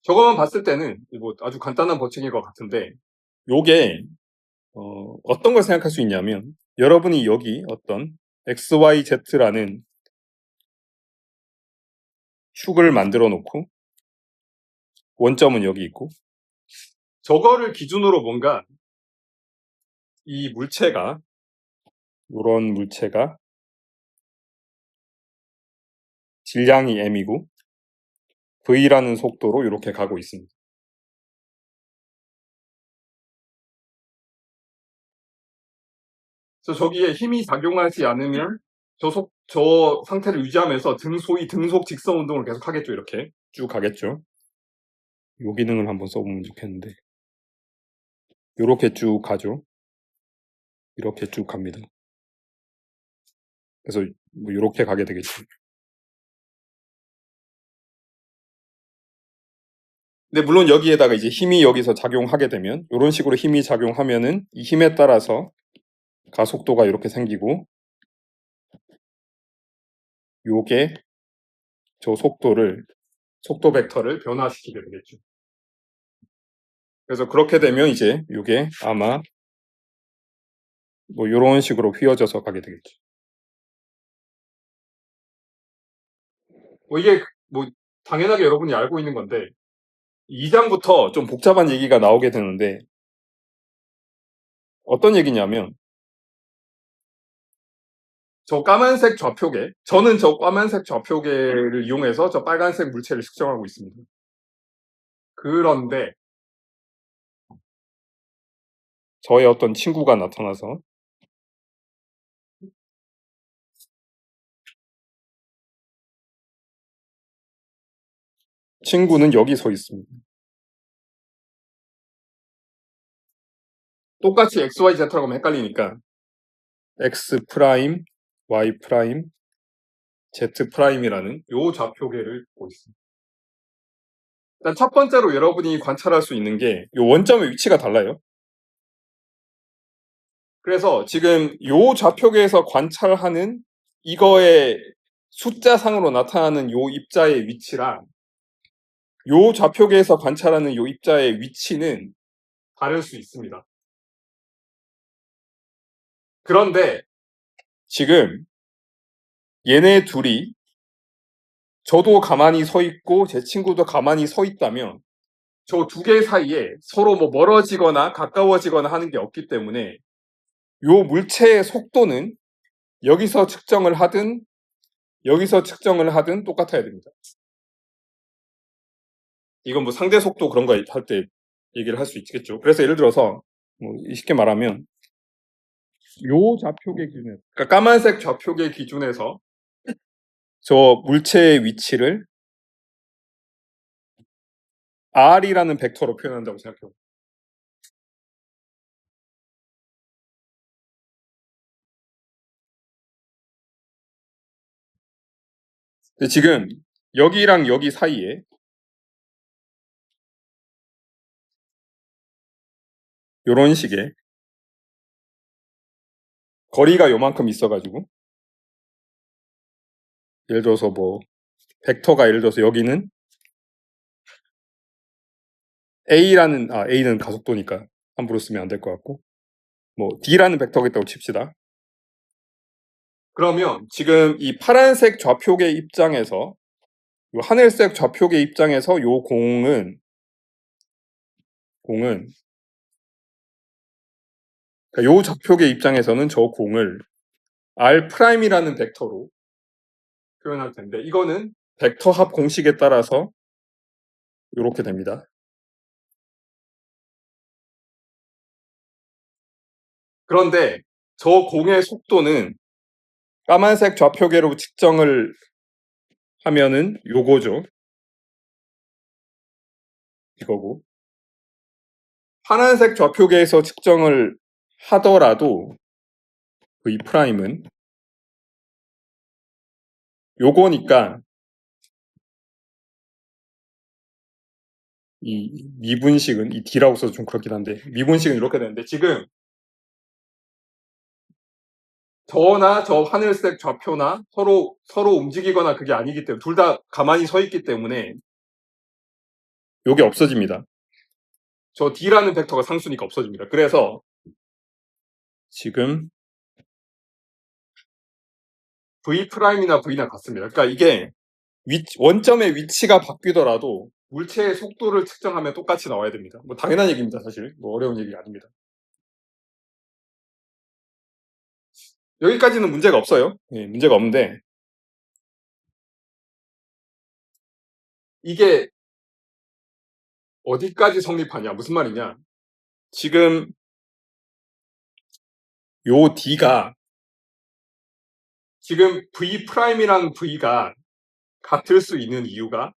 저거만 봤을 때는 뭐 아주 간단한 법칙인 것 같은데, 요게 어떤 걸 생각할 수 있냐면, 여러분이 여기 어떤 XYZ라는 축을 만들어 놓고 원점은 여기 있고, 저거를 기준으로 뭔가 이 물체가, 이런 물체가 질량이 m이고 v라는 속도로 이렇게 가고 있습니다. 그래서 저기에 힘이 작용하지 않으면 저 상태를 유지하면서 소위 등속 직선 운동을 계속 하겠죠. 이렇게 쭉 가겠죠. 요 기능을 한번 써보면 좋겠는데, 이렇게 쭉 가죠. 이렇게 쭉 갑니다. 그래서 뭐 이렇게 가게 되겠죠. 근데 물론 여기에다가 이제 힘이 여기서 작용하게 되면, 이런 식으로 힘이 작용하면은 이 힘에 따라서 가속도가 이렇게 생기고, 요게 저 속도 벡터를 변화시키게 되겠죠. 그래서 그렇게 되면 이제 요게 아마 뭐 이런 식으로 휘어져서 가게 되겠죠. 뭐 이게 뭐 당연하게 여러분이 알고 있는 건데, 2장부터 좀 복잡한 얘기가 나오게 되는데, 어떤 얘기냐면, 저 까만색 좌표계, 저는 저 까만색 좌표계를 이용해서 저 빨간색 물체를 측정하고 있습니다. 그런데 저의 어떤 친구가 나타나서 친구는 여기 서 있습니다. 똑같이 XYZ라고 하면 헷갈리니까 X 프라임, Y 프라임, Z 프라임이라는 요 좌표계를 보고 있습니다. 일단 첫 번째로 여러분이 관찰할 수 있는 게 요 원점의 위치가 달라요. 그래서 지금 요 좌표계에서 관찰하는 이거의 숫자상으로 나타나는 요 입자의 위치랑 요 좌표계에서 관찰하는 요 입자의 위치는 다를 수 있습니다. 그런데 지금 얘네 둘이, 저도 가만히 서 있고 제 친구도 가만히 서 있다면 저 두 개 사이에 서로 뭐 멀어지거나 가까워지거나 하는 게 없기 때문에 요 물체의 속도는 여기서 측정을 하든 여기서 측정을 하든 똑같아야 됩니다. 이건 뭐 상대 속도 그런 거 할 때 얘기를 할 수 있겠죠. 그래서 예를 들어서 뭐 쉽게 말하면 요 좌표계 기준에, 그러니까 까만색 좌표계 기준에서 저 물체의 위치를 r이라는 벡터로 표현한다고 생각해요. 근데 지금 여기랑 여기 사이에 요런 식의 거리가 요만큼 있어가지고, 예를 들어서 뭐 벡터가, 예를 들어서 여기는 A는 가속도니까 함부로 쓰면 안 될 것 같고, 뭐 D라는 벡터가 있다고 칩시다. 그러면 지금 이 파란색 좌표계 입장에서, 요 하늘색 좌표계 입장에서 요 공은 그러니까 요 좌표계 입장에서는 저 공을 R'이라는 벡터로 표현할 텐데, 이거는 벡터 합 공식에 따라서 이렇게 됩니다. 그런데 저 공의 속도는 까만색 좌표계로 측정을 하면은 요거죠. 이거고. 파란색 좌표계에서 측정을 하더라도 V 프라임은 요거니까 이 미분식은, 이 D라고 써서 좀 그렇긴 한데, 미분식은 이렇게 되는데, 지금 저나 저 하늘색 좌표나 서로 움직이거나 그게 아니기 때문에, 둘 다 가만히 서 있기 때문에 요게 없어집니다. 저 D라는 벡터가 상수니까 없어집니다. 그래서 지금 V'이나 V나 같습니다. 그러니까 이게 원점의 위치가 바뀌더라도 물체의 속도를 측정하면 똑같이 나와야 됩니다. 뭐 당연한 얘기입니다, 사실. 뭐 어려운 얘기가 아닙니다. 여기까지는 문제가 없어요. 예, 문제가 없는데 이게 어디까지 성립하냐, 무슨 말이냐. 지금 요 D가 지금 V'이랑 V가 같을 수 있는 이유가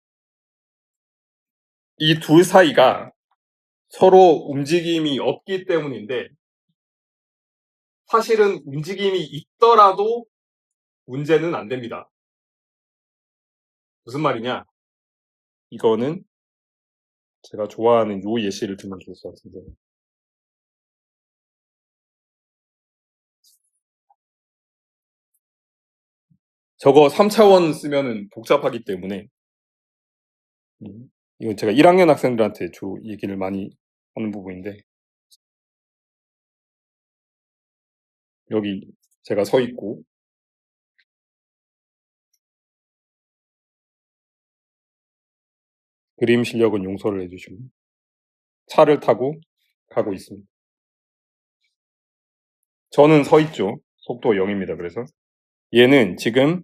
이 둘 사이가 서로 움직임이 없기 때문인데, 사실은 움직임이 있더라도 문제는 안 됩니다. 무슨 말이냐? 이거는 제가 좋아하는 요 예시를 들면 좋을 것 같은데, 저거 3차원 쓰면은 복잡하기 때문에 이건 제가 1학년 학생들한테 주로 얘기를 많이 하는 부분인데, 여기 제가 서 있고 그림 실력은 용서를 해주시고 차를 타고 가고 있습니다. 저는 서 있죠. 속도 0입니다. 그래서 얘는 지금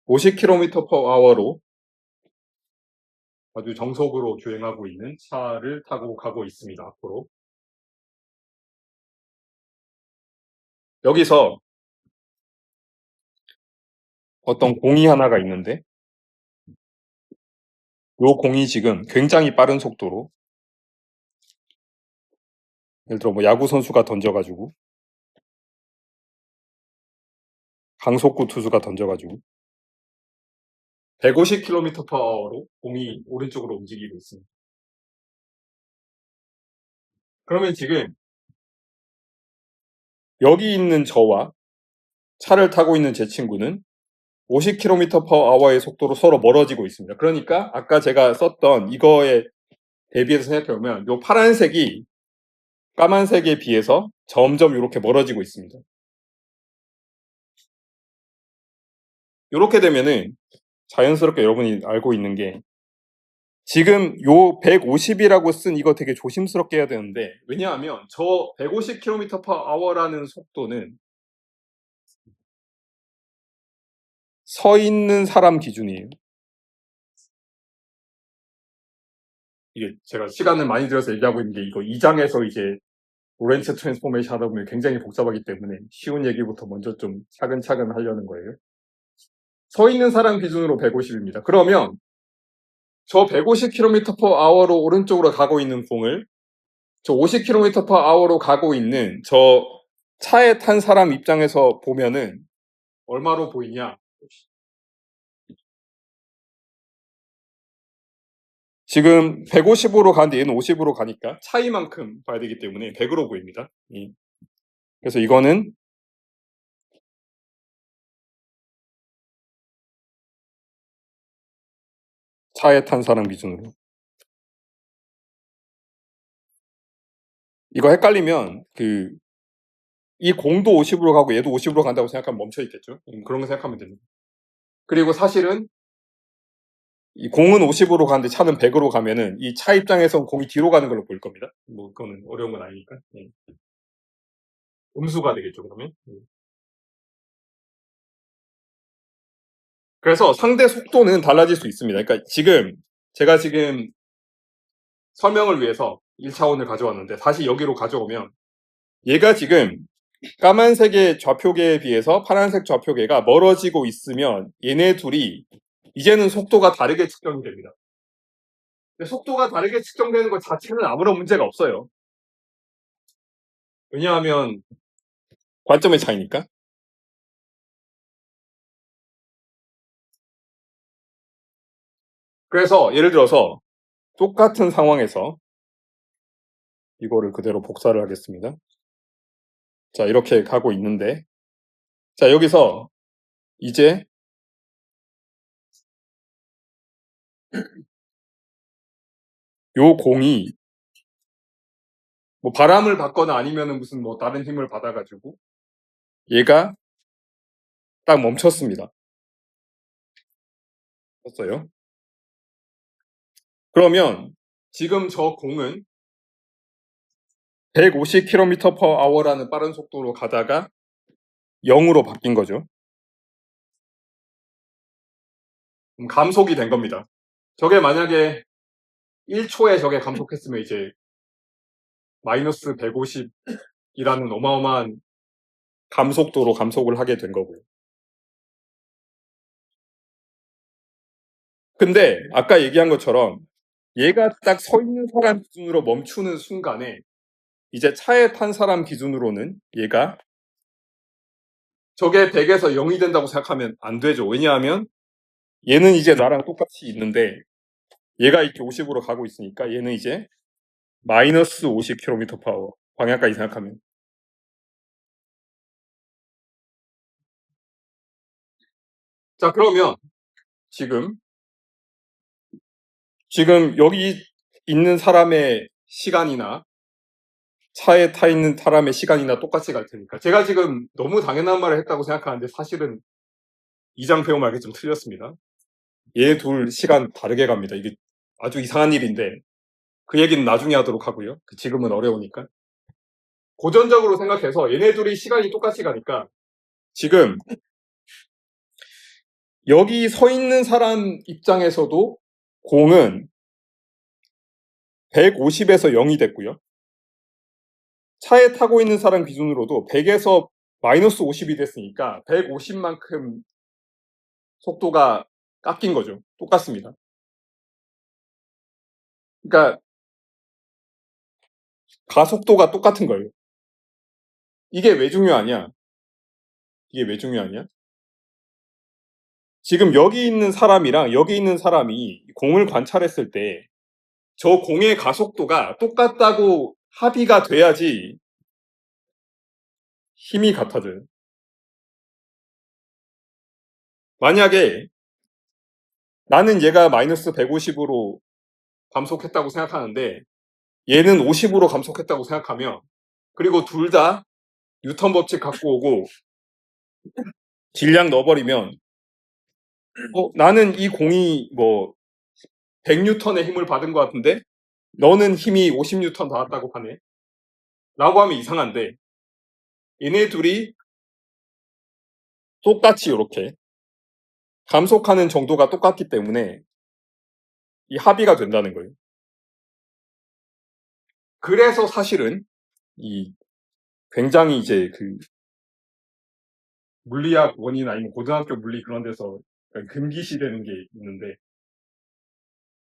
50km/h로 아주 정속으로 주행하고 있는 차를 타고 가고 있습니다. 앞으로. 여기서 어떤 공이 하나가 있는데, 요 공이 지금 굉장히 빠른 속도로, 예를 들어 뭐 야구 선수가 던져가지고, 강속구 투수가 던져가지고 150km/h로 공이 오른쪽으로 움직이고 있습니다. 그러면 지금 여기 있는 저와 차를 타고 있는 제 친구는 50km/h의 속도로 서로 멀어지고 있습니다. 그러니까 아까 제가 썼던 이거에 대비해서 생각해보면 요 파란색이 까만색에 비해서 점점 이렇게 멀어지고 있습니다. 이렇게 되면은 자연스럽게 여러분이 알고 있는 게, 지금 요 150이라고 쓴 이거 되게 조심스럽게 해야 되는데, 왜냐하면 저 150km/h라는 속도는 서 있는 사람 기준이에요. 이게 제가 시간을 많이 들여서 얘기하고 있는 게, 이거 2장에서 이제 로렌츠 트랜스포메이션 하다 보면 굉장히 복잡하기 때문에 쉬운 얘기부터 먼저 좀 차근차근 하려는 거예요. 서 있는 사람 기준으로 150입니다. 그러면 저 150km/h로 오른쪽으로 가고 있는 공을 저 50km/h로 가고 있는 저 차에 탄 사람 입장에서 보면은 얼마로 보이냐? 지금 150으로 가는데 얘는 50으로 가니까 차이만큼 봐야 되기 때문에 100으로 보입니다. 그래서 이거는 차에 탄 사람 기준으로. 이거 헷갈리면 이 공도 50으로 가고 얘도 50으로 간다고 생각하면 멈춰 있겠죠. 그런 거 생각하면 됩니다. 그리고 사실은 이 공은 50으로 가는데 차는 100으로 가면은 이 차 입장에선 공이 뒤로 가는 걸로 보일 겁니다. 뭐 그거는 어려운 건 아니니까. 음수가 되겠죠, 그러면. 그래서 상대 속도는 달라질 수 있습니다. 그러니까 제가 지금 설명을 위해서 1차원을 가져왔는데, 다시 여기로 가져오면 얘가 지금 까만색의 좌표계에 비해서 파란색 좌표계가 멀어지고 있으면 얘네 둘이 이제는 속도가 다르게 측정이 됩니다. 근데 속도가 다르게 측정되는 것 자체는 아무런 문제가 없어요. 왜냐하면 관점의 차이니까. 그래서 예를 들어서 똑같은 상황에서 이거를 그대로 복사를 하겠습니다. 자, 이렇게 가고 있는데, 자, 여기서 이제 요 공이 뭐 바람을 받거나 아니면은 무슨 뭐 다른 힘을 받아가지고 얘가 딱 멈췄습니다. 멈췄어요. 그러면 지금 저 공은 150km/h라는 빠른 속도로 가다가 0으로 바뀐 거죠. 감속이 된 겁니다. 저게 만약에 1초에 저게 감속했으면 이제 마이너스 150이라는 어마어마한 감속도로 감속을 하게 된 거고요. 근데 아까 얘기한 것처럼 얘가 딱 서 있는 사람 기준으로 멈추는 순간에 이제 차에 탄 사람 기준으로는 얘가 저게 100에서 0이 된다고 생각하면 안 되죠. 왜냐하면 얘는 이제 나랑 똑같이 있는데 얘가 이렇게 50으로 가고 있으니까 얘는 이제 마이너스 50km/h 방향까지 생각하면. 자, 그러면 지금 여기 있는 사람의 시간이나 차에 타 있는 사람의 시간이나 똑같이 갈 테니까. 제가 지금 너무 당연한 말을 했다고 생각하는데 사실은 이장표음 말이 좀 틀렸습니다. 얘 둘 시간 다르게 갑니다. 이게 아주 이상한 일인데 그 얘기는 나중에 하도록 하고요. 지금은 어려우니까. 고전적으로 생각해서 얘네 둘이 시간이 똑같이 가니까 지금 여기 서 있는 사람 입장에서도 공은 150에서 0이 됐고요. 차에 타고 있는 사람 기준으로도 100에서 마이너스 50이 됐으니까 150만큼 속도가 깎인 거죠. 똑같습니다. 그러니까 가속도가 똑같은 거예요. 이게 왜 중요하냐? 지금 여기 있는 사람이랑 여기 있는 사람이 공을 관찰했을 때 저 공의 가속도가 똑같다고 합의가 돼야지 힘이 같아져요. 만약에 나는 얘가 마이너스 150으로 감속했다고 생각하는데 얘는 50으로 감속했다고 생각하면 그리고 둘 다 뉴턴 법칙 갖고 오고 질량 넣어버리면 나는 이 공이 뭐 100뉴턴의 힘을 받은 것 같은데 너는 힘이 50뉴턴 닿았다고 하네 라고 하면 이상한데 얘네 둘이 똑같이 이렇게 감속하는 정도가 똑같기 때문에 이 합의가 된다는 거예요. 그래서 사실은 이 굉장히 이제 그 물리학 원인 아니면 고등학교 물리 그런 데서 금기시되는 게 있는데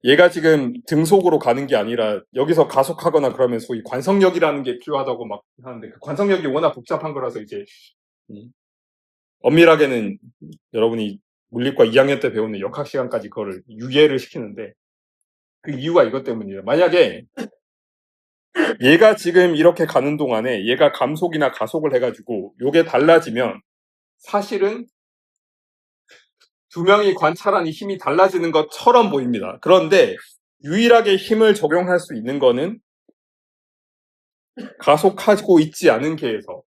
얘가 지금 등속으로 가는 게 아니라 여기서 가속하거나 그러면 소위 관성력이라는 게 필요하다고 막 하는데 그 관성력이 워낙 복잡한 거라서 이제 엄밀하게는 여러분이 물리과 2학년 때 배우는 역학 시간까지 그거를 유예를 시키는데 그 이유가 이것 때문이에요. 만약에 얘가 지금 이렇게 가는 동안에 얘가 감속이나 가속을 해가지고 요게 달라지면 사실은 두 명이 관찰하니 힘이 달라지는 것처럼 보입니다. 그런데 유일하게 힘을 적용할 수 있는 거는 가속하고 있지 않은 계에서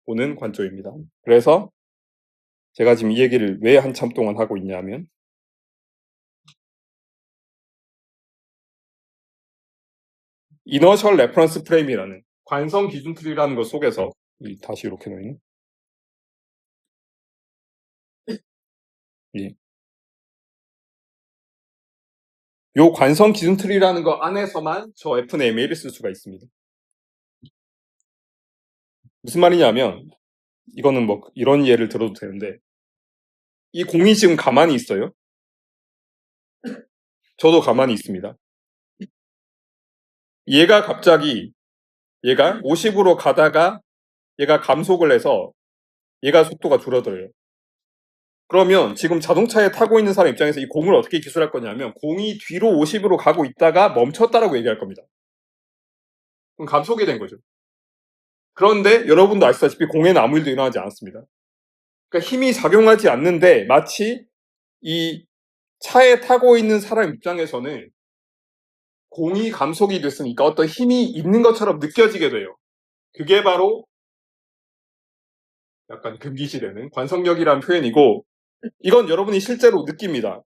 보는 관점입니다. 그래서 제가 지금 이 얘기를 왜 한참 동안 하고 있냐면 이너셜 레퍼런스 프레임이라는 관성 기준 틀이라는 것 속에서 다시 이렇게 놓이네. 예. 요 관성 기준 틀이라는 거 안에서만 저 F는 ML을 쓸 수가 있습니다. 무슨 말이냐면 이거는 뭐 이런 예를 들어도 되는데 이 공이 지금 가만히 있어요. 저도 가만히 있습니다. 얘가 갑자기 얘가 50으로 가다가 얘가 감속을 해서 얘가 속도가 줄어들어요. 그러면 지금 자동차에 타고 있는 사람 입장에서 이 공을 어떻게 기술할 거냐면 공이 뒤로 50으로 가고 있다가 멈췄다라고 얘기할 겁니다. 그럼 감속이 된 거죠. 그런데 여러분도 아시다시피 공에는 아무 일도 일어나지 않았습니다. 그러니까 힘이 작용하지 않는데 마치 이 차에 타고 있는 사람 입장에서는 공이 감속이 됐으니까 어떤 힘이 있는 것처럼 느껴지게 돼요. 그게 바로 약간 금기시되는 관성력이라는 표현이고, 이건 여러분이 실제로 느낍니다.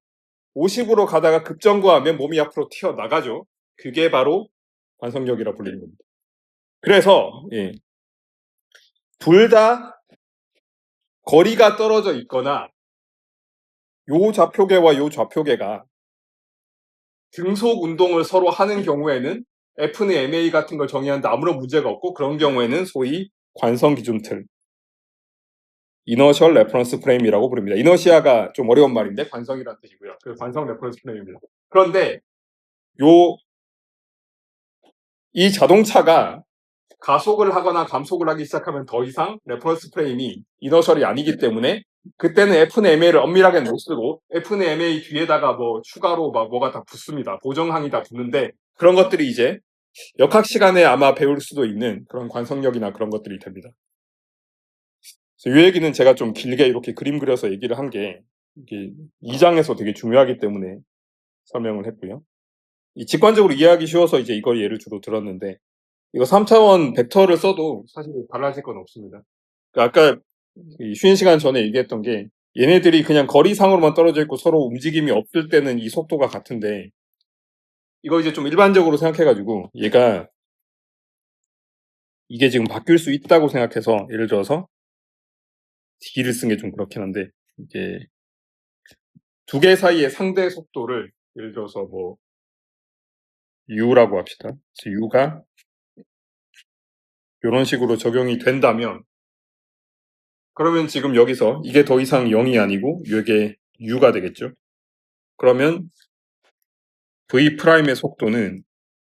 50으로 가다가 급정거하면 몸이 앞으로 튀어나가죠. 그게 바로 관성력이라 불리는 겁니다. 그래서 둘 다 거리가 떨어져 있거나 요 좌표계와 요 좌표계가 등속 운동을 서로 하는 경우에는 F는 MA 같은 걸 정의하는데 아무런 문제가 없고, 그런 경우에는 소위 관성 기준 틀, 이너셜 레퍼런스 프레임이라고 부릅니다. 이너시아가 좀 어려운 말인데 관성이라는 뜻이고요. 그 관성 레퍼런스 프레임입니다. 그런데 이 자동차가 가속을 하거나 감속을 하기 시작하면 더 이상 레퍼런스 프레임이 이너셜이 아니기 때문에 그때는 F는 MA를 엄밀하게 못 쓰고 F는 MA 뒤에다가 뭐 추가로 막 뭐가 다 붙습니다. 보정항이 다 붙는데, 그런 것들이 이제 역학 시간에 아마 배울 수도 있는 그런 관성력이나 그런 것들이 됩니다. 그래서 이 얘기는 제가 좀 길게 이렇게 그림 그려서 얘기를 한 게 이게 2장에서 되게 중요하기 때문에 설명을 했고요. 이 직관적으로 이해하기 쉬워서 이제 이걸 예를 주로 들었는데, 이거 3차원 벡터를 써도 사실 달라질 건 없습니다. 그러니까 아까 쉬는 시간 전에 얘기했던 게, 얘네들이 그냥 거리상으로만 떨어져 있고 서로 움직임이 없을 때는 이 속도가 같은데, 이거 이제 좀 일반적으로 생각해가지고 얘가 이게 지금 바뀔 수 있다고 생각해서, 예를 들어서 D를 쓴 게 좀 그렇긴 한데, 이게 두 개 사이의 상대 속도를 예를 들어서 뭐 U라고 합시다. 그래서 U가 이런 식으로 적용이 된다면, 그러면 지금 여기서 이게 더 이상 0이 아니고 이게 U가 되겠죠. 그러면 V'의 속도는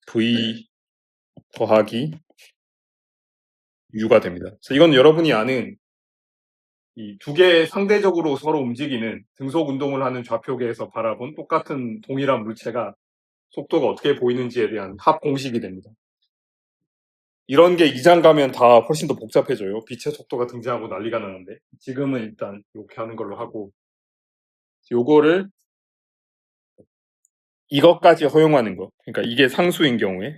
V 더하기 U가 됩니다. 그래서 이건 여러분이 아는 이 두 개의 상대적으로 서로 움직이는 등속 운동을 하는 좌표계에서 바라본 똑같은 동일한 물체가 속도가 어떻게 보이는지에 대한 합 공식이 됩니다. 이런 게 2장 가면 다 훨씬 더 복잡해져요. 빛의 속도가 등장하고 난리가 나는데, 지금은 일단 이렇게 하는 걸로 하고, 요거를 이것까지 허용하는 거, 그러니까 이게 상수인 경우에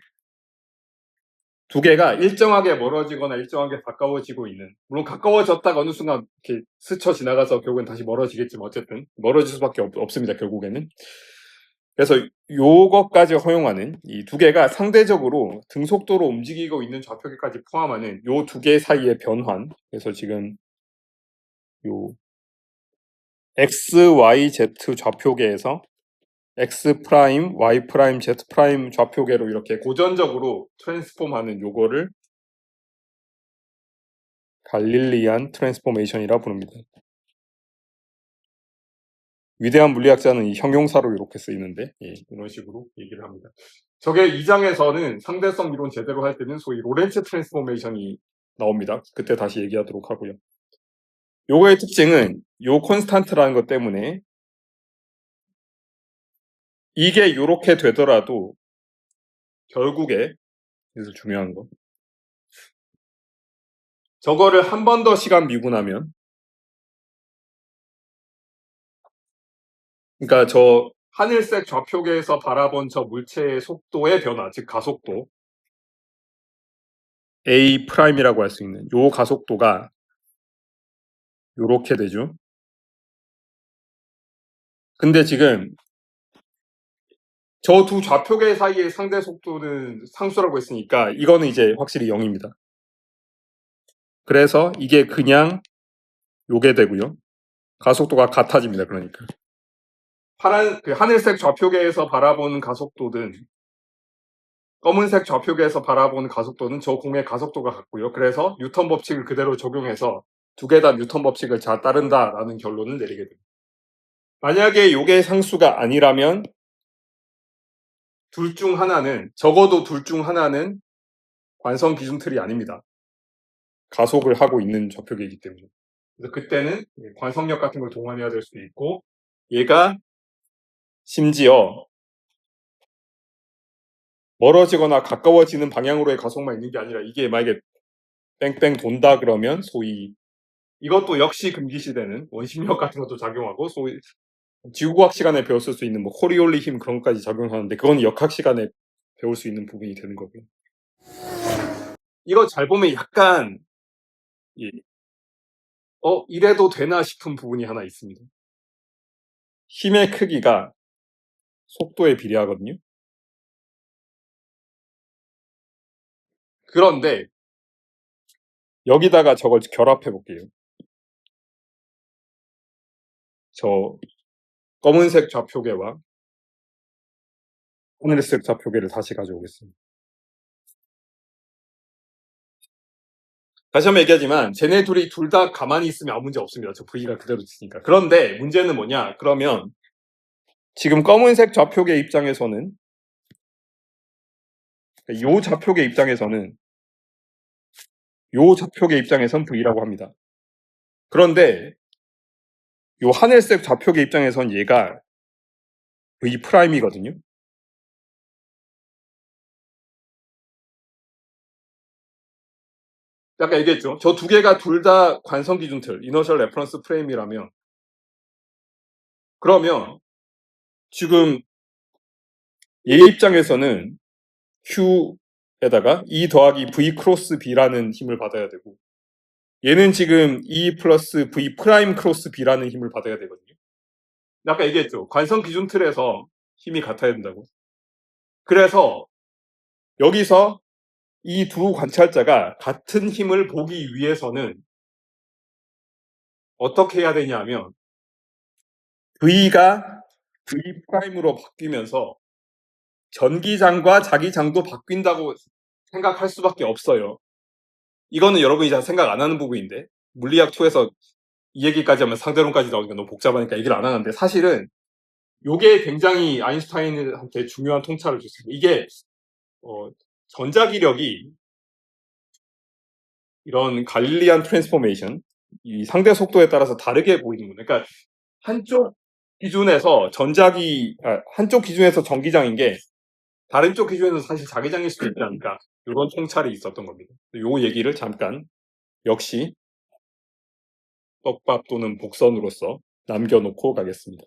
두 개가 일정하게 멀어지거나 일정하게 가까워지고 있는, 물론 가까워졌다가 어느 순간 이렇게 스쳐 지나가서 결국엔 다시 멀어지겠지만 어쨌든 멀어질 수밖에 없습니다, 결국에는. 그래서 요것까지 허용하는 이 두 개가 상대적으로 등속도로 움직이고 있는 좌표계까지 포함하는 요 두 개 사이의 변환, 그래서 지금 요 X, Y, Z 좌표계에서 X 프라임, Y 프라임, Z 프라임 좌표계로 이렇게 고전적으로 트랜스폼하는 요거를 갈릴리안 트랜스포메이션이라 부릅니다. 위대한 물리학자는 이 형용사로 이렇게 쓰이는데, 이런 식으로 얘기를 합니다. 저게 2장에서는 상대성 이론 제대로 할 때는 소위 로렌츠 트랜스포메이션이 나옵니다. 그때 다시 얘기하도록 하고요. 요거의 특징은 요 콘스탄트라는 것 때문에 이게 요렇게 되더라도 결국에, 그래서 중요한 거, 저거를 한 번 더 시간 미분하면, 그러니까 저 하늘색 좌표계에서 바라본 저 물체의 속도의 변화, 즉 가속도 A 프라임이라고 할 수 있는 요 가속도가 요렇게 되죠. 근데 지금 저 두 좌표계 사이의 상대 속도는 상수라고 했으니까 이거는 이제 확실히 0입니다. 그래서 이게 그냥 요게 되고요. 가속도가 같아집니다. 그러니까 하늘색 좌표계에서 바라보는 가속도든 검은색 좌표계에서 바라보는 가속도는 저 공의 가속도가 같고요. 그래서 뉴턴 법칙을 그대로 적용해서 두 개 다 뉴턴 법칙을 잘 따른다라는 결론을 내리게 됩니다. 만약에 요게 상수가 아니라면 적어도 둘 중 하나는 관성 기준 틀이 아닙니다. 가속을 하고 있는 좌표계이기 때문에. 그래서 그때는 관성력 같은 걸 동원해야 될 수도 있고, 얘가 심지어 멀어지거나 가까워지는 방향으로의 가속만 있는 게 아니라 이게 만약에 뺑뺑 돈다 그러면 소위 이것도 역시 금기시되는 원심력 같은 것도 작용하고, 소위 지구과학 시간에 배웠을 수 있는 뭐 코리올리 힘 그런 것까지 적용하는데 그건 역학 시간에 배울 수 있는 부분이 되는 거고요. 이거 잘 보면 약간 이래도 되나 싶은 부분이 하나 있습니다. 힘의 크기가 속도에 비례하거든요. 그런데 여기다가 저걸 결합해 볼게요. 저 검은색 좌표계와 하늘색 좌표계를 다시 가져오겠습니다. 다시 한번 얘기하지만 쟤네 둘이 둘 다 가만히 있으면 아무 문제 없습니다. 저 V가 그대로 있으니까. 그런데 문제는 뭐냐? 그러면 지금 검은색 좌표계 입장에서는 요 좌표계 입장에서는 V라고 합니다. 그런데 요 하늘색 좌표계 입장에선 얘가 V 프라임이거든요. 아까 얘기했죠. 저 두 개가 둘 다 관성 기준틀, 이너셜 레퍼런스 프레임이라면 그러면 지금 얘 입장에서는 Q에다가 E 더하기 V 크로스 B라는 힘을 받아야 되고 얘는 지금 E 플러스 V 프라임 크로스 B라는 힘을 받아야 되거든요. 아까 얘기했죠. 관성 기준틀에서 힘이 같아야 된다고. 그래서 여기서 이 두 관찰자가 같은 힘을 보기 위해서는 어떻게 해야 되냐 하면 V가 V 프라임으로 바뀌면서 전기장과 자기장도 바뀐다고 생각할 수밖에 없어요. 이거는 여러분이 잘 생각 안 하는 부분인데 물리학 2에서 이 얘기까지 하면 상대론까지 나오니까 너무 복잡하니까 얘기를 안 하는데 사실은 이게 굉장히 아인슈타인한테 중요한 통찰을 줬습니다. 이게 전자기력이 이런 갈릴리안 트랜스포메이션 이 상대 속도에 따라서 다르게 보이는군요. 그러니까 한쪽 기준에서 한쪽 기준에서 전기장인 게 다른 쪽 기준에서 사실 자기장일 수도 있지 않을까 이런 통찰이 있었던 겁니다. 요 얘기를 잠깐 역시 떡밥 또는 복선으로서 남겨놓고 가겠습니다.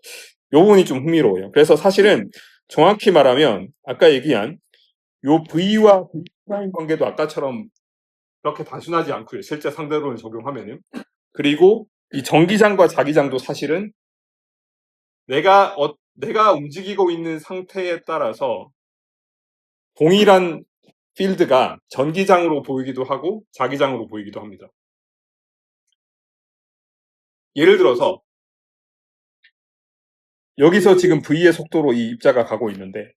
요 부분이 좀 흥미로워요. 그래서 사실은 정확히 말하면 아까 얘기한 요 V와 V 프라임 관계도 아까처럼 그렇게 단순하지 않고요. 실제 상대론을 적용하면은. 그리고 이 전기장과 자기장도 사실은 내가 움직이고 있는 상태에 따라서 동일한 필드가 전기장으로 보이기도 하고 자기장으로 보이기도 합니다. 예를 들어서 여기서 지금 V의 속도로 이 입자가 가고 있는데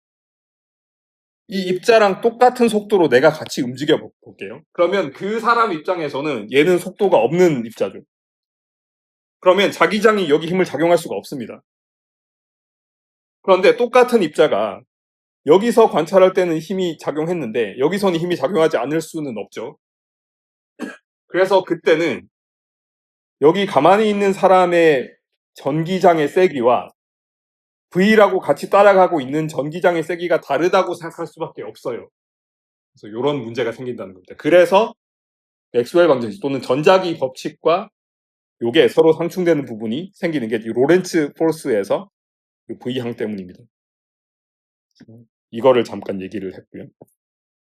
이 입자랑 똑같은 속도로 내가 같이 움직여 볼게요. 그러면 그 사람 입장에서는 얘는 속도가 없는 입자죠. 그러면 자기장이 여기 힘을 작용할 수가 없습니다. 그런데 똑같은 입자가 여기서 관찰할 때는 힘이 작용했는데 여기서는 힘이 작용하지 않을 수는 없죠. 그래서 그때는 여기 가만히 있는 사람의 전기장의 세기와 V라고 같이 따라가고 있는 전기장의 세기가 다르다고 생각할 수밖에 없어요. 그래서 이런 문제가 생긴다는 겁니다. 그래서 맥스웰 방정식 또는 전자기 법칙과 요게 서로 상충되는 부분이 생기는 게 로렌츠 포스에서 V항 때문입니다. 이거를 잠깐 얘기를 했고요.